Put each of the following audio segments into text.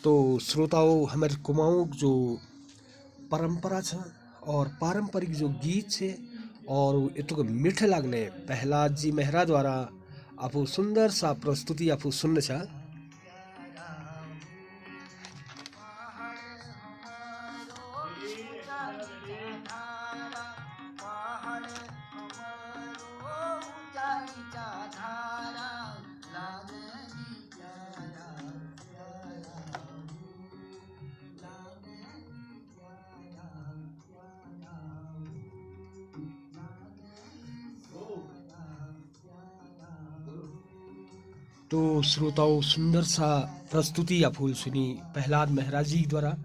तो श्रोताओं, हमारे कुमाऊँ जो परंपरा छ और पारंपरिक जो गीत छे और इतुक मीठे लागने प्रहलाद जी मेहरा द्वारा आपू सुंदर सा प्रस्तुति आपू सुन्न छा। तो श्रोताओं, सुंदर सा प्रस्तुति आपू सुनी प्रहलाद मेहरा जी द्वारा।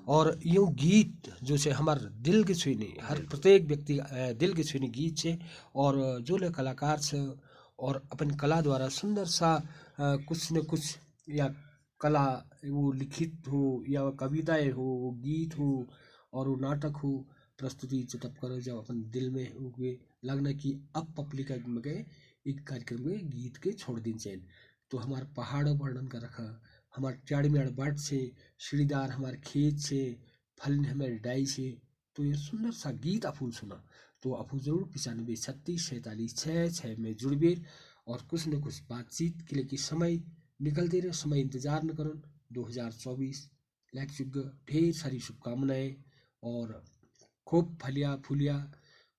और यूँ गीत जो छे हमार दिल के छुईनी, हर प्रत्येक व्यक्ति दिल के छुईनी गीत छे। और जो ले कलाकार छे और अपन कला द्वारा सुंदर सा कुछ न कुछ या कला वो लिखित हो या कविताएं हो, वो गीत हो और वो नाटक हो, प्रस्तुति तब करो जब अपन दिल में उगे लगना कि अब पब्लिक में गए एक कार्यक्रम में गीत के छोड़ दिन चैन। तो हमार पहाड़ वर्णन कर रखा, हमार चाड़ी में बाट से सीढ़ीदार हमार खेत से फल हमारे डाई से। तो ये सुंदर सा गीत आपू सुना। तो आपू जरूर 95 36 47 6 में जुड़बे और कुछ न कुछ बातचीत के लिए कि समय निकलते रहे, समय इंतजार न करन। 2024 लैक चुग ढेर सारी शुभकामनाएं और खूब फलिया फूलिया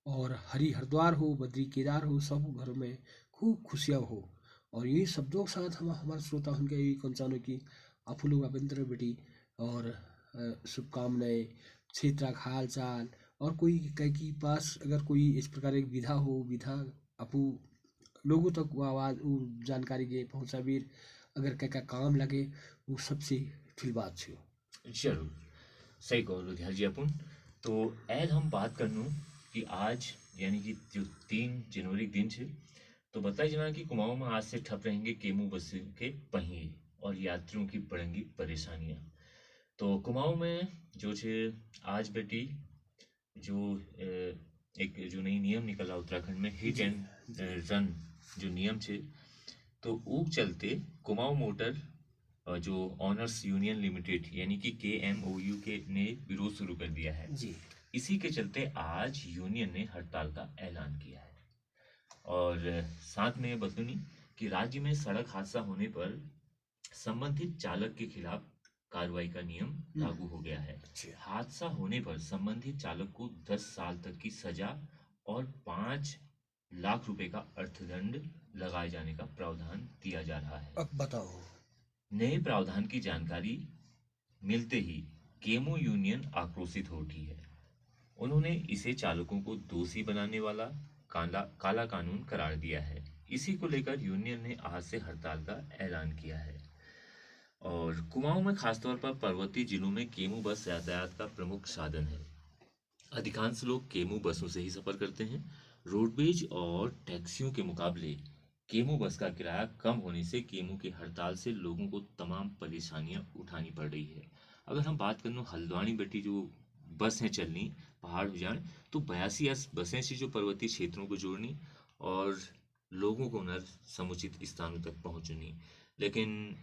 और हरी हरिद्वार हो, बद्री केदार हो, सब घरों में खूब खुशियाँ हो। और ये शब्दों के साथ हम हमारे श्रोता उनके यही कंचानो की आप लोग अभ्यंतर बेटी और शुभकामनाएं, क्षेत्र का हाल चाल और कोई कहीं की पास अगर कोई इस प्रकार एक विधा हो, विधा अपू लोगों तक वो आवाज़ वो जानकारी के पहुँचा भी अगर क्या काम लगे वो सबसे फिल बात छो। जरूर सही कहो लुधियाल जी अपन। तो ऐज हम बात करनू कि आज यानी कि जो 3 जनवरी के दिन छे, तो बताई जना कि कुमाऊं में आज से ठप रहेंगे केमू बस के पहिए और यात्रियों की बढ़ेंगी परेशानियां। तो कुमाऊं में जो छे आज बेटी जो एक जो नई नियम निकला उत्तराखंड में हिट जी एंड जी रन जो नियम छे, तो ऊ चलते कुमाऊं मोटर जो ऑनर्स यूनियन लिमिटेड यानी कि KMOU के ने विरोध शुरू कर दिया है। जी इसी के चलते आज यूनियन ने हड़ताल का ऐलान किया है। और साथ में ये बतूनी कि राज्य में सड़क हादसा होने पर संबंधित चालक के खिलाफ कार्रवाई का नियम लागू हो गया है। अच्छा। हादसा होने पर संबंधित चालक को 10 साल तक की सजा और 5 लाख रुपए का अर्थदंड लगाए जाने का प्रावधान दिया जा रहा है। अब बताओ। नए प्रावधान की जानकारी मिलते ही केमो यूनियन आक्रोशित हो उठी है। उन्होंने इसे चालकों को दोषी बनाने वाला काला कानून करार दिया है। इसी को लेकर यूनियन ने आज से हड़ताल का ऐलान किया है। और कुमाऊं में खासतौर पर पर्वतीय जिलों में केमू बस यातायात का प्रमुख साधन है। अधिकांश लोग केमू बसों से ही सफर करते हैं। रोडवेज और टैक्सियों के मुकाबले केमू बस का किराया कम होने से केमू की हड़ताल से लोगों को तमाम परेशानियां उठानी पड़ रही है। अगर हम बात करें हल्द्वानी बेटी जो बस हैं चलनी पहाड़ उजाड़, तो 82 बसें थी जो पर्वतीय क्षेत्रों को जोड़नी और लोगों को उन्हें समुचित स्थानों तक पहुंचनी। लेकिन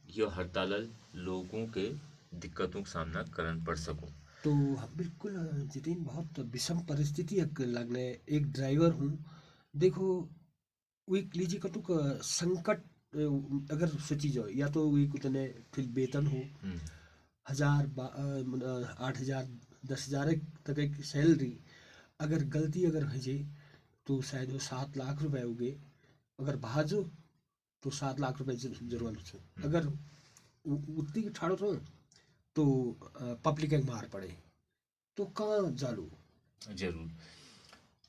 यह हड़ताल लोगों के दिक्कतों का सामना करना पड़ सको। तो बिल्कुल जितिन बहुत विषम परिस्थिति लगने एक ड्राइवर हूँ। देखो एक लीजिए कतुक संकट अगर सोची जाओ या तो एक उतने फिर वेतन हो हम्म। 8,000 10,000 तक एक सैलरी अगर गलती अगर हो जाए तो शायद वो 7 लाख रुपए हो गए। अगर भाजो तो 7 लाख रुपए जरूरत है। अगर उतनी की ठाड़ो तो पब्लिक एक मार पड़े तो कहाँ जालू। जरूर।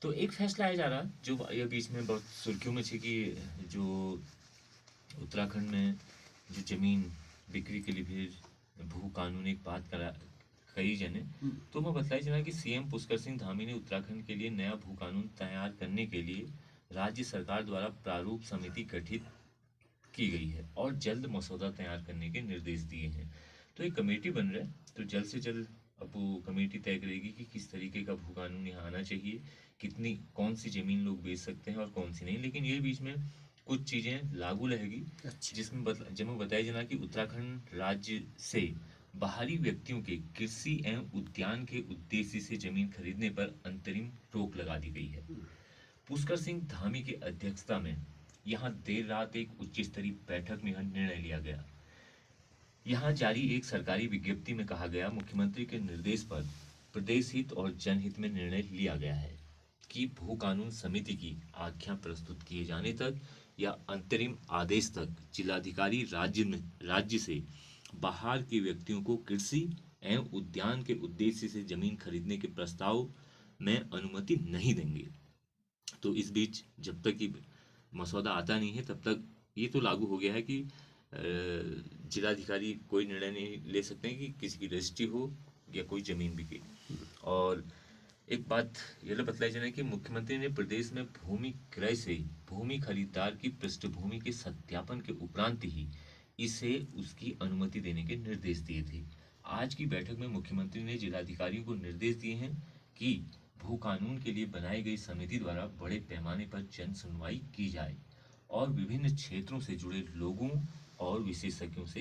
तो एक फैसला आया जा रहा जो ये बीच में बहुत सुर्खियों में थी कि जो उत्तराखंड में जो जमीन बिक्री के लिए भी भू कानून एक बात करा कही जने। तो मैं बताई जना कि CM पुष्कर सिंह धामी ने उत्तराखंड के लिए नया भू कानून तैयार करने के लिए राज्य सरकार द्वारा प्रारूप समिति गठित की गई है और जल्द मसौदा तैयार करने के निर्देश दिए हैं। तो एक कमेटी बन रहा है, तो जल्द से जल्द अब वो कमेटी तय करेगी कि किस तरीके का भू कानून यहाँ आना चाहिए, कितनी कौन सी जमीन लोग बेच सकते हैं और कौन सी नहीं। लेकिन ये बीच में कुछ चीजें लागू रहेगी, अच्छा। जिसमें बताया जाना कि उत्तराखंड राज्य से बाहरी व्यक्तियों के कृषि एवं उद्यान के उद्देश्य से जमीन खरीदने पर अंतरिम रोक लगा दी गई है। पुष्कर सिंह धामी की अध्यक्षता में यहाँ देर रात एक उच्च स्तरीय बैठक में यह निर्णय लिया गया। यहाँ जारी एक सरकारी विज्ञप्ति में कहा गया, मुख्यमंत्री के निर्देश पर प्रदेश हित और जनहित में निर्णय लिया गया है कि भू कानून समिति की आज्ञा प्रस्तुत किए जाने तक या अंतरिम आदेश तक जिलाधिकारी राज्य से बाहर के व्यक्तियों को कृषि एवं उद्यान के उद्देश्य से जमीन खरीदने के प्रस्ताव में अनुमति नहीं देंगे। तो इस बीच जब तक ये मसौदा आता नहीं है तब तक ये तो लागू हो गया है कि जिलाधिकारी कोई निर्णय नहीं ले सकते हैं कि किसी की रजिस्ट्री हो या कोई जमीन बिके। और एक बात यह बतलाई जाए कि मुख्यमंत्री ने प्रदेश में भूमि क्रय से भूमि खरीदार की पृष्ठभूमि के सत्यापन के उपरांत ही इसे उसकी अनुमति देने के निर्देश दिए थे। आज की बैठक में मुख्यमंत्री ने जिलाधिकारियों को निर्देश दिए हैं कि भू कानून के लिए बनाई गई समिति द्वारा बड़े पैमाने पर जन सुनवाई की जाए और विभिन्न क्षेत्रों से जुड़े लोगों और विशेषज्ञों से